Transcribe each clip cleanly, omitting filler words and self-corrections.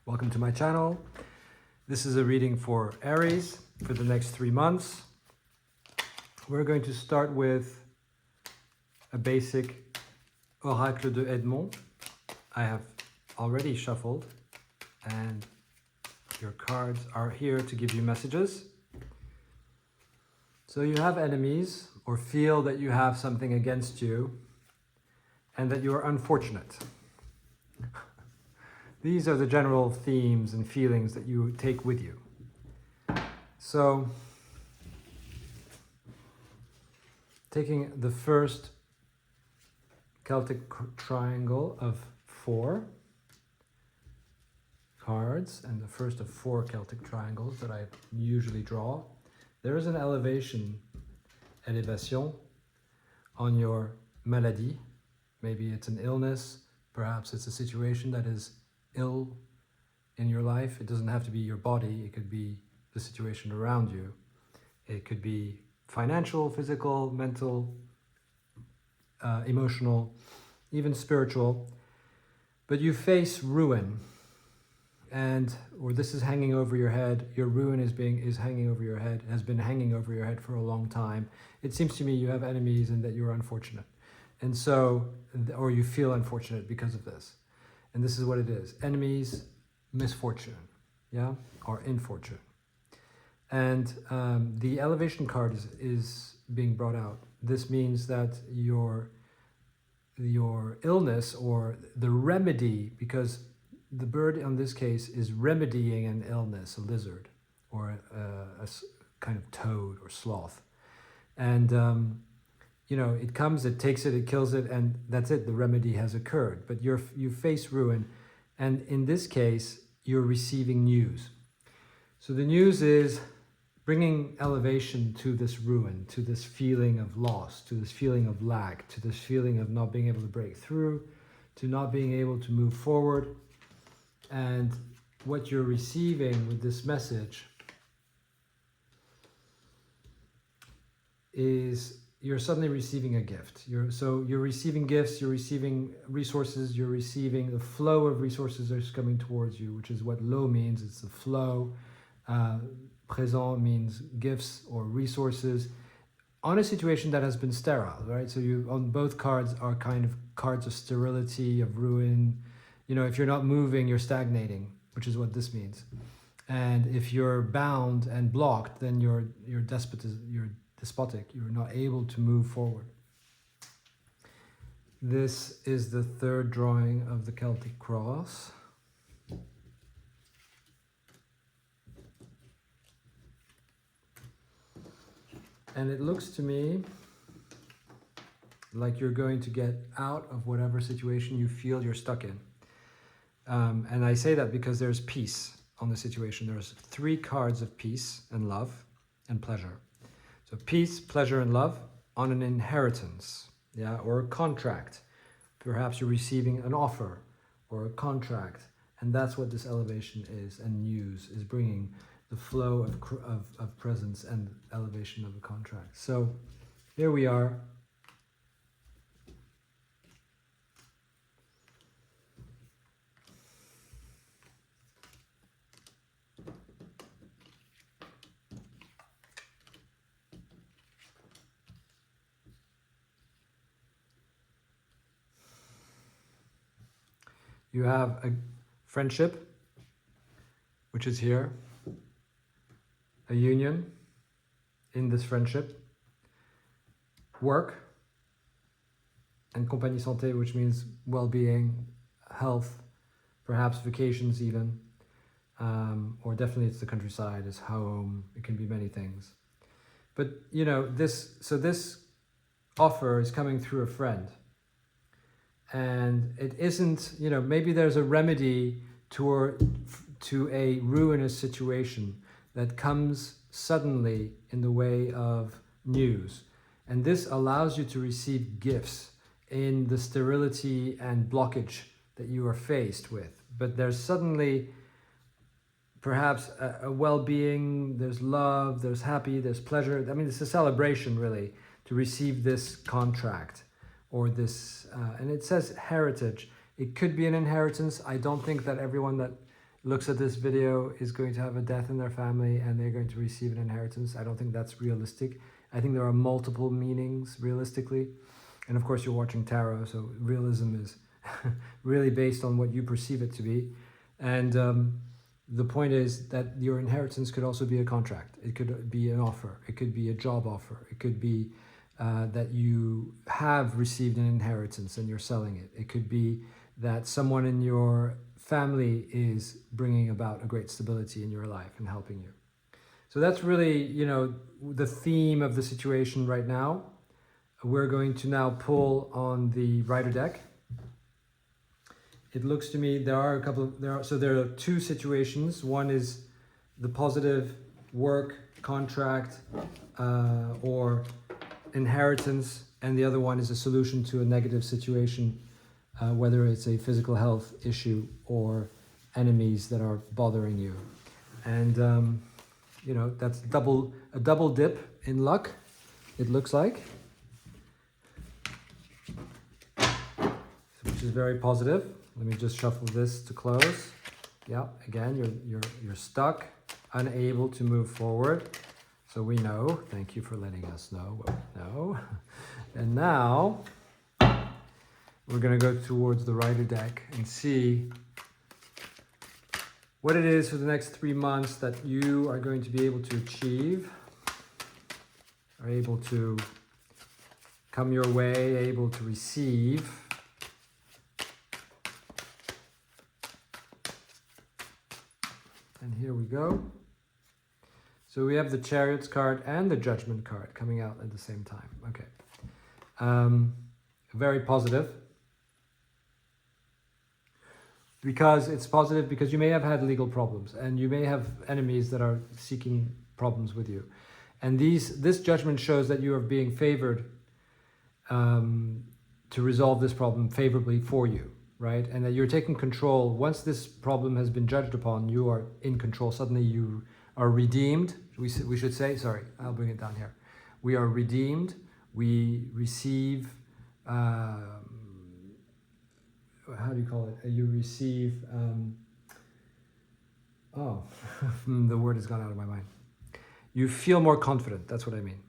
Welcome to my channel. This is a reading for Aries for the next 3 months. We're going to start with a basic Oracle de Edmond. I have already shuffled and your cards are here to give you messages. So you have enemies or feel that you have something against you and that you are unfortunate. These are the general themes and feelings that you take with you. So, taking the first Celtic triangle of 4 cards, and the first of 4 Celtic triangles that I usually draw, there is an elevation, on your maladie. Maybe it's an illness, perhaps it's a situation that is ill in your life. It doesn't have to be your body, it could be the situation around you. It could be financial, physical, mental, emotional, even spiritual. But you face ruin, or this is hanging over your head. Your ruin is hanging over your head, has been hanging over your head for a long time. It seems to me you have enemies and that you're unfortunate. And so, or you feel unfortunate because of this. And this is what it is. Enemies, misfortune, yeah, or infortune. And the elevation card is being brought out. This means that your illness or the remedy, because the bird in this case is remedying an illness, a lizard, or a kind of toad or sloth. And you know, it comes, it takes it, it kills it, and that's it, the remedy has occurred. But you face ruin, and in this case, you're receiving news. So the news is bringing elevation to this ruin, to this feeling of loss, to this feeling of lack, to this feeling of not being able to break through, to not being able to move forward. And what you're receiving with this message is you're suddenly receiving a gift. You're receiving gifts, you're receiving resources, you're receiving the flow of resources that's coming towards you, which is what l'eau means. It's the flow. Présent means gifts or resources on a situation that has been sterile, right? So you, on both cards, are kind of cards of sterility, of ruin. You know, if you're not moving, you're stagnating, which is what this means. And if you're bound and blocked, then you're despotic, you're not able to move forward. This is the third drawing of the Celtic cross. And it looks to me like you're going to get out of whatever situation you feel you're stuck in. And I say that because there's peace on the situation. There's 3 cards of peace and love and pleasure. So peace, pleasure, and love on an inheritance, yeah, or a contract. Perhaps you're receiving an offer or a contract, and that's what this elevation is, and news is bringing the flow of presence and elevation of a contract. So here we are. You have a friendship, which is here, a union in this friendship, work, and compagnie santé, which means well-being, health, perhaps vacations even, or definitely it's the countryside, it's home, it can be many things. But, you know, this offer is coming through a friend. And it isn't, you know, maybe there's a remedy to a ruinous situation that comes suddenly in the way of news. And this allows you to receive gifts in the sterility and blockage that you are faced with. But there's suddenly perhaps a well-being, there's love, there's happy, there's pleasure. I mean, it's a celebration really to receive this contract. Or this, and it says heritage. It could be an inheritance. I don't think that everyone that looks at this video is going to have a death in their family and they're going to receive an inheritance. I don't think that's realistic. I think there are multiple meanings realistically. And of course, you're watching tarot, so realism is really based on what you perceive it to be. And the point is that your inheritance could also be a contract. It could be an offer. It could be a job offer. It could be that you have received an inheritance and you're selling it. It could be that someone in your family is bringing about a great stability in your life and helping you. So that's really, the theme of the situation right now. We're going to now pull on the Rider deck. It looks to me there are two situations. One is the positive work, contract, or inheritance, and the other one is a solution to a negative situation, whether it's a physical health issue or enemies that are bothering you. And that's a double dip in luck, it looks like, which is very positive. Let me just shuffle this to close. Yeah, again, you're stuck, unable to move forward. So we know. Thank you for letting us know what we know. And now we're going to go towards the Rider deck and see what it is for the next 3 months that you are going to be able to achieve, are able to come your way, able to receive. And here we go. So we have the Chariots card and the Judgment card coming out at the same time. Okay. Very positive. Because it's positive because you may have had legal problems and you may have enemies that are seeking problems with you. And this judgment shows that you are being favored to resolve this problem favorably for you, right? And that you're taking control. Once this problem has been judged upon, you are in control. Suddenly you are redeemed. We should say, sorry, I'll bring it down here. We are redeemed. We receive, how do you call it? You receive, the word has gone out of my mind. You feel more confident. That's what I mean.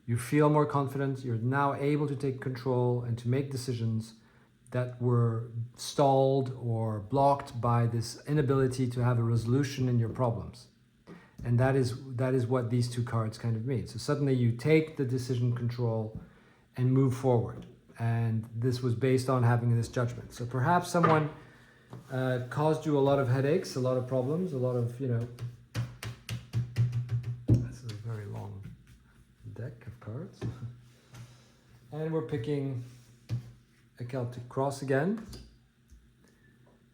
You feel more confident. You're now able to take control and to make decisions that were stalled or blocked by this inability to have a resolution in your problems. And that is what these two cards kind of mean. So suddenly you take the decision control and move forward. And this was based on having this judgment. So perhaps someone caused you a lot of headaches, a lot of problems, a lot of, this is a very long deck of cards. And we're picking a Celtic cross again.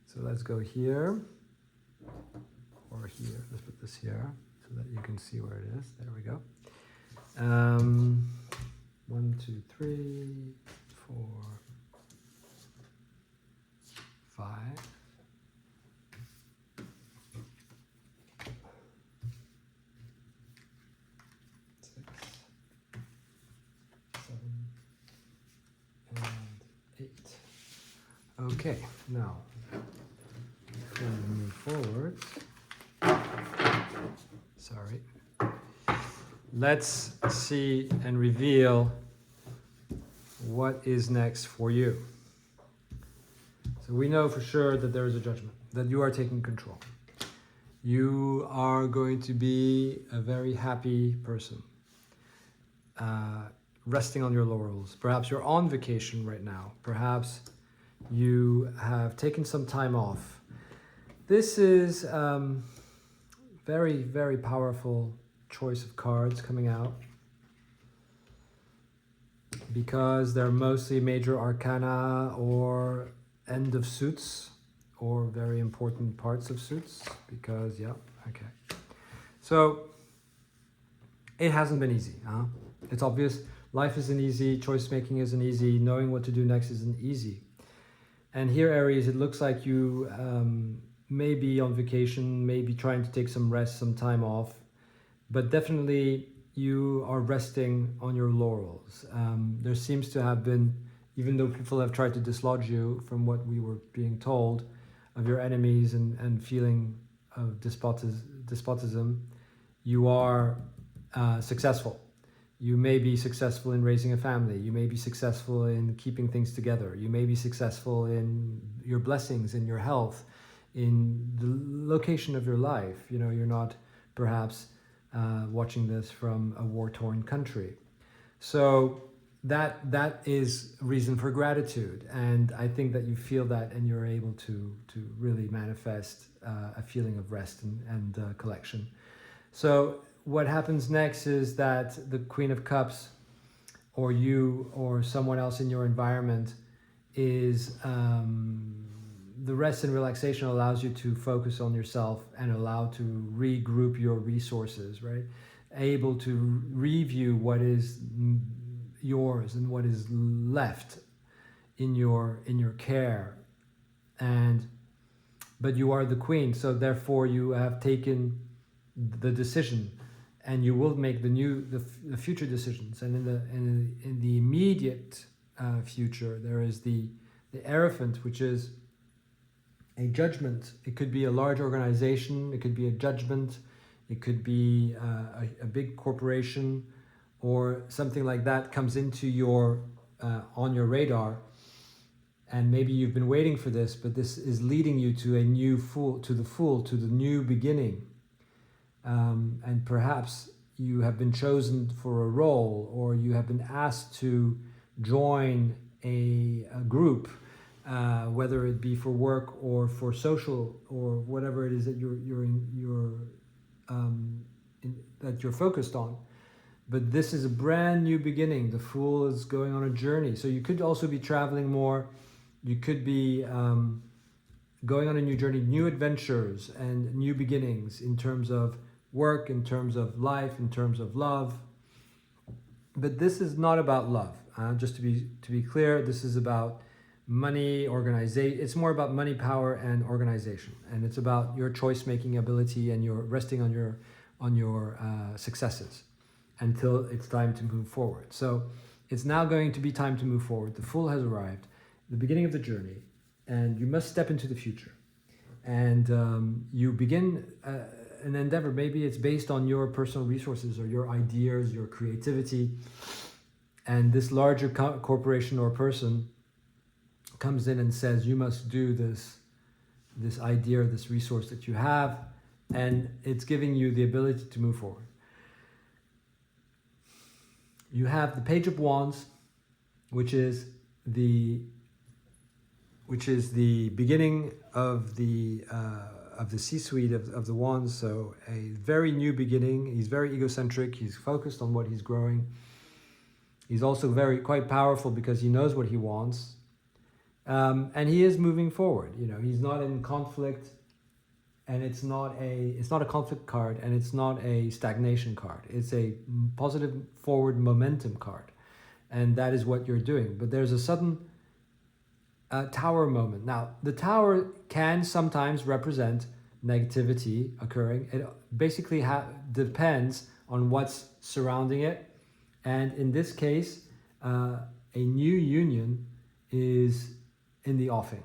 So let's go here or here. Let's put this here so that you can see where it is. There we go. 1, 2, 3, 4, 5. 6, 7, and 8. Okay, now before we move forward, sorry, let's see and reveal what is next for you. So we know for sure that there is a judgment, that you are taking control. You are going to be a very happy person, resting on your laurels. Perhaps you're on vacation right now. Perhaps you have taken some time off. This is very, very powerful choice of cards coming out because they're mostly major arcana or end of suits or very important parts of suits because, yeah, okay. So it hasn't been easy. It's obvious. Life isn't easy. Choice making isn't easy. Knowing what to do next isn't easy. And here, Aries, it looks like you may be on vacation, maybe trying to take some rest, some time off, but definitely you are resting on your laurels. There seems to have been, even though people have tried to dislodge you from what we were being told, of your enemies and feeling of despotism, you are successful. You may be successful in raising a family. You may be successful in keeping things together. You may be successful in your blessings, in your health, in the location of your life. You know, you're not perhaps watching this from a war-torn country. So that is reason for gratitude. And I think that you feel that and you're able to really manifest a feeling of rest and collection. So what happens next is that the Queen of Cups, or you or someone else in your environment, is the rest and relaxation allows you to focus on yourself and allow to regroup your resources, right? Able to review what is yours and what is left in your care. But you are the queen, so therefore you have taken the decision, and you will make the future decisions. And in the immediate future, there is the Hierophant, which is a judgment. It could be a large organization, it could be a judgment, it could be a big corporation, or something like that comes into your on your radar. And maybe you've been waiting for this, but this is leading you to to the new beginning. And perhaps you have been chosen for a role, or you have been asked to join a group, whether it be for work or for social or whatever it is that you're focused on. But this is a brand new beginning. The Fool is going on a journey. So you could also be traveling more. You could be going on a new journey, new adventures and new beginnings in terms of work, in terms of life, in terms of love. But this is not about love. Just to be clear, this is about money, organization. It's more about money, power, and organization, and it's about your choice-making ability and your resting on your successes until it's time to move forward. So it's now going to be time to move forward. The Fool has arrived, the beginning of the journey, and you must step into the future. And you begin an endeavor. Maybe it's based on your personal resources or your ideas, your creativity. And this larger corporation or person comes in and says, you must do this idea, this resource that you have, and it's giving you the ability to move forward. You have the Page of Wands, which is the beginning of the C-suite of the Wands. So a very new beginning. He's very egocentric. He's focused on what he's growing. He's also quite powerful because he knows what he wants. And he is moving forward. You know, he's not in conflict, and it's not a conflict card, and it's not a stagnation card. It's a positive forward momentum card, and that is what you're doing. But there's a sudden Tower moment. Now, the Tower can sometimes represent negativity occurring. It basically depends on what's surrounding it, and in this case, a new union is in the offing.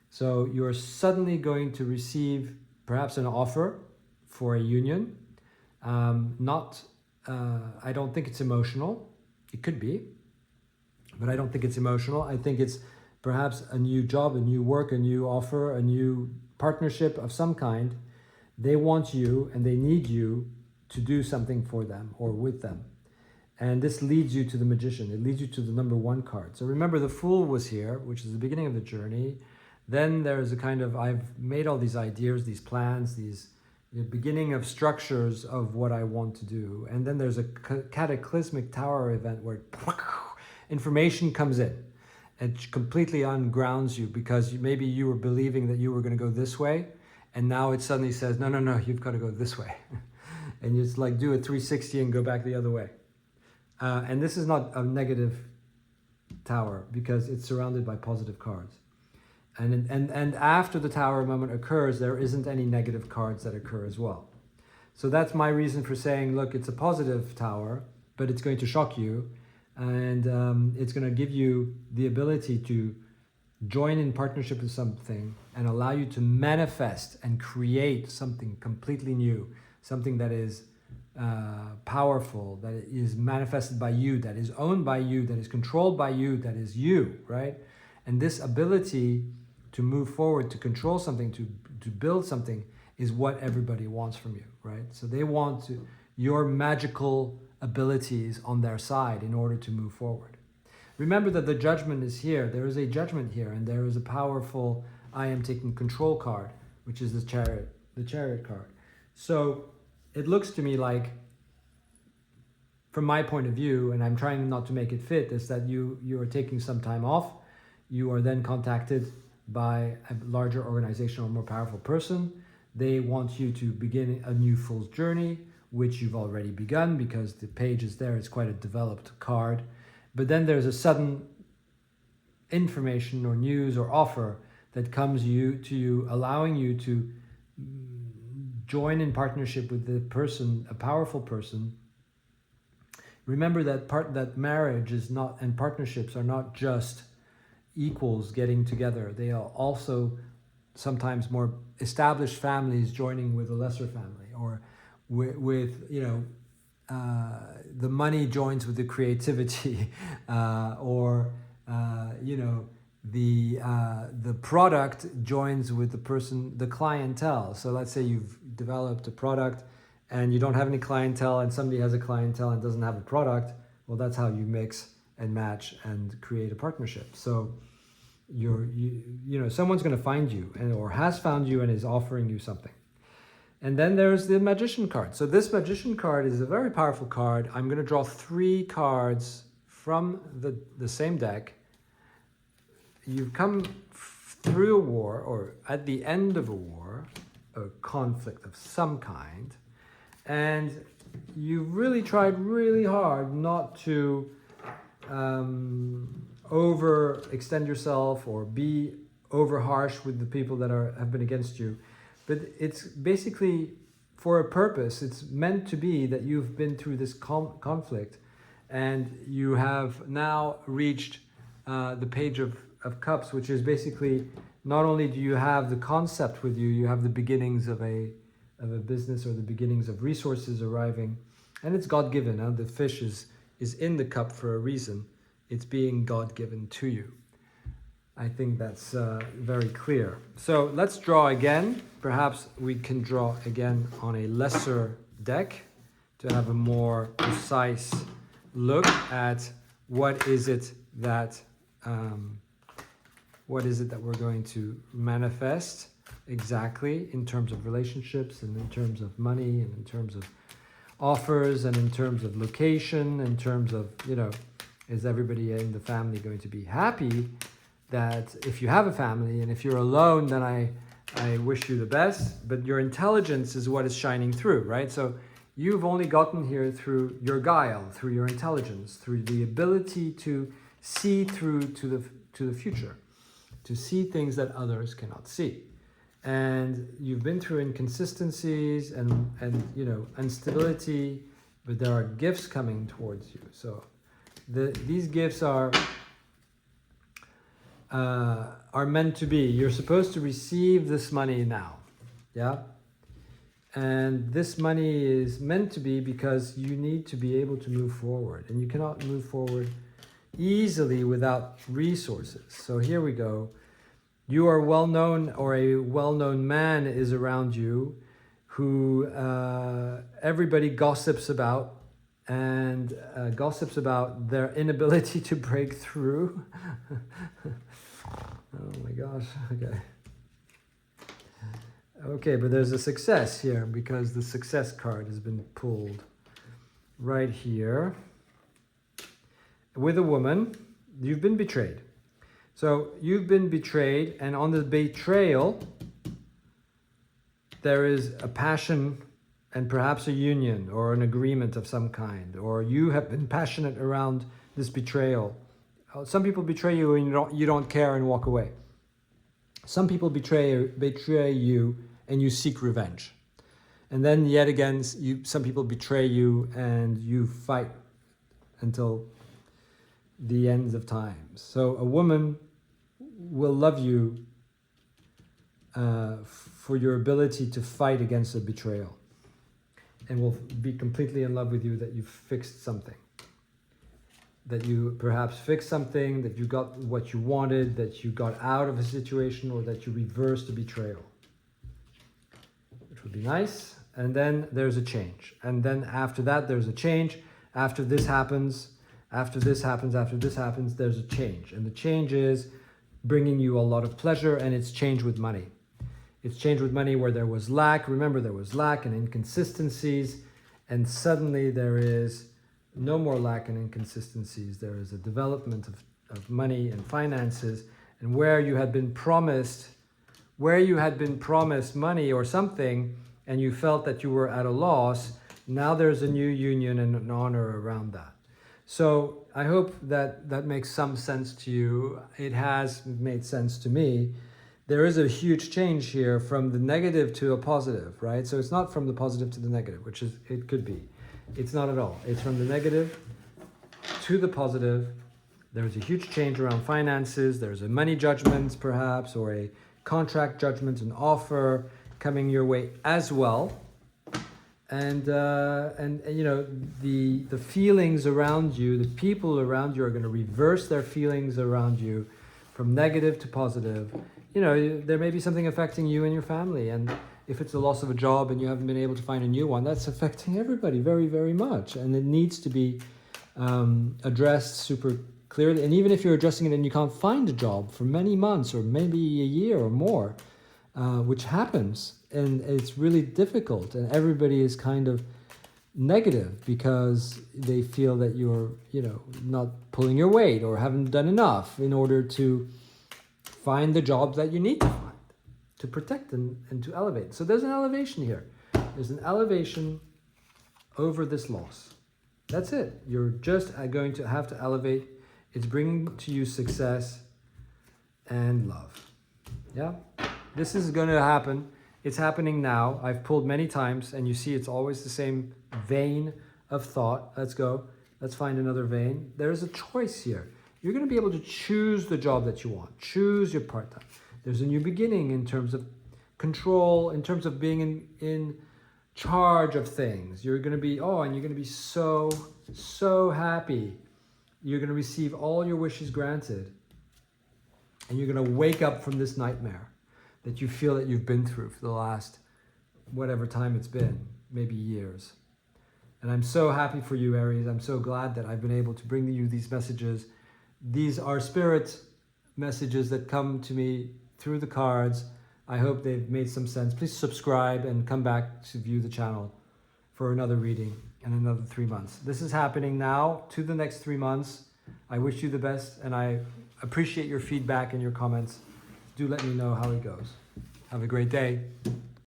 So you're suddenly going to receive perhaps an offer for a union. I don't think it's emotional. It could be, but I don't think it's emotional. I think it's perhaps a new job, a new work, a new offer, a new partnership of some kind. They want you and they need you to do something for them or with them. And this leads you to the Magician. It leads you to the number 1 card. So remember, the Fool was here, which is the beginning of the journey. Then there's a kind of, I've made all these ideas, these plans, the beginning of structures of what I want to do. And then there's a cataclysmic Tower event where information comes in and completely ungrounds you, because maybe you were believing that you were going to go this way, and now it suddenly says, no, you've got to go this way. And you just like do a 360 and go back the other way. And this is not a negative Tower because it's surrounded by positive cards. And after the Tower moment occurs, there isn't any negative cards that occur as well. So that's my reason for saying, look, it's a positive Tower, but it's going to shock you, and it's going to give you the ability to join in partnership with something and allow you to manifest and create something completely new, something that is powerful, that is manifested by you, that is owned by you, that is controlled by you, that is you, right? And this ability to move forward, to control something, to build something is what everybody wants from you, right? So they want your magical abilities on their side in order to move forward. Remember that the judgment is here. There is a judgment here, and there is a powerful I am taking control card, which is the chariot card. So it looks to me like, from my point of view, and I'm trying not to make it fit, is that you are taking some time off. You are then contacted by a larger organization or more powerful person. They want you to begin a new fool's journey, which you've already begun because the page is there. It's quite a developed card. But then there's a sudden information or news or offer that comes to you, allowing you to join in partnership with the person, a powerful person. Remember that marriage is not, and partnerships are not just equals getting together. They are also sometimes more established families joining with a lesser family, or with the money joins with the creativity, or the product joins with the clientele. So let's say you've developed a product and you don't have any clientele, and somebody has a clientele and doesn't have a product. Well, that's how you mix and match and create a partnership. So someone's going to find you or has found you and is offering you something. And then there's the Magician card. So this Magician card is a very powerful card. I'm going to draw 3 cards from the same deck. You've come through a war, or at the end of a war, a conflict of some kind, and you've really tried really hard not to overextend yourself or be over harsh with the people that have been against you. But it's basically for a purpose. It's meant to be that you've been through this conflict and you have now reached the Page of Cups, which is basically, not only do you have the concept with you, you have the beginnings of a business or the beginnings of resources arriving, and it's God-given. The fish is in the cup for a reason. It's being God-given to you. I think that's very clear. So let's draw again. Perhaps we can draw again on a lesser deck to have a more precise look at what is it that we're going to manifest exactly in terms of relationships and in terms of money and in terms of offers and in terms of location, in terms of, is everybody in the family going to be happy? That if you have a family, and if you're alone, then I wish you the best, but your intelligence is what is shining through, right? So you've only gotten here through your guile, through your intelligence, through the ability to see through to the future, to see things that others cannot see. And you've been through inconsistencies and instability, but there are gifts coming towards you. So these gifts are meant to be. You're supposed to receive this money now, yeah? And this money is meant to be because you need to be able to move forward, and you cannot move forward easily without resources. So here we go. You are well-known, or a well-known man is around you who everybody gossips about, and gossips about their inability to break through. Oh my gosh, okay. Okay, but there's a success here because the success card has been pulled right here. With a woman, you've been betrayed. So you've been betrayed, and on the betrayal, there is a passion and perhaps a union or an agreement of some kind, or you have been passionate around this betrayal. Some people betray you and you don't care and walk away. Some people betray you and you seek revenge. And then yet again, some people betray you and you fight until the ends of times. So a woman will love you for your ability to fight against a betrayal, and will be completely in love with you that you've fixed something. That you perhaps fixed something, that you got what you wanted, that you got out of a situation, or that you reversed a betrayal. Which would be nice. And then there's a change. And then after that, there's a change. After this happens, after this happens, after this happens, there's a change. And the change is bringing you a lot of pleasure, and it's change with money. It's change with money where there was lack. Remember, there was lack and inconsistencies, and suddenly there is no more lack and inconsistencies. There is a development of money and finances, and where you had been promised money or something, and you felt that you were at a loss, now there's a new union and an honor around that. So I hope that that makes some sense to you. It has made sense to me. There is a huge change here from the negative to a positive, right? So it's not from the positive to the negative, which is, it could be. It's not at all. It's from the negative to the positive. There's a huge change around finances. There's a money judgment, perhaps, or a contract judgment, an offer coming your way as well. And you know, the feelings around you, the people around you are going to reverse their feelings around you from negative to positive. You know, there may be something affecting you and your family, and if it's the loss of a job and you haven't been able to find a new one, that's affecting everybody very, very much, and it needs to be addressed super clearly. And even if you're addressing it and you can't find a job for many months or maybe a year or more, which happens, and it's really difficult, and everybody is kind of negative because they feel that you're, you know, not pulling your weight or haven't done enough in order to find the jobs that you need to find, to protect and to elevate. So there's an elevation here. There's an elevation over this loss. That's it. You're just going to have to elevate. It's bringing to you success and love. Yeah? This is going to happen. It's happening now. I've pulled many times, and you see it's always the same vein of thought. Let's go. Let's find another vein. There's a choice here. You're going to be able to choose the job that you want. Choose your part-time. There's a new beginning in terms of control, in terms of being in charge of things. You're going to be, and you're going to be so, so happy. You're going to receive all your wishes granted. And you're going to wake up from this nightmare that you feel that you've been through for the last whatever time it's been, maybe years. And I'm so happy for you, Aries. I'm so glad that I've been able to bring you these messages. These are spirit messages that come to me through the cards. I hope they've made some sense. Please subscribe and come back to view the channel for another reading in another 3 months. This is happening now to the next 3 months. I wish you the best, and I appreciate your feedback and your comments. Do let me know how it goes. Have a great day.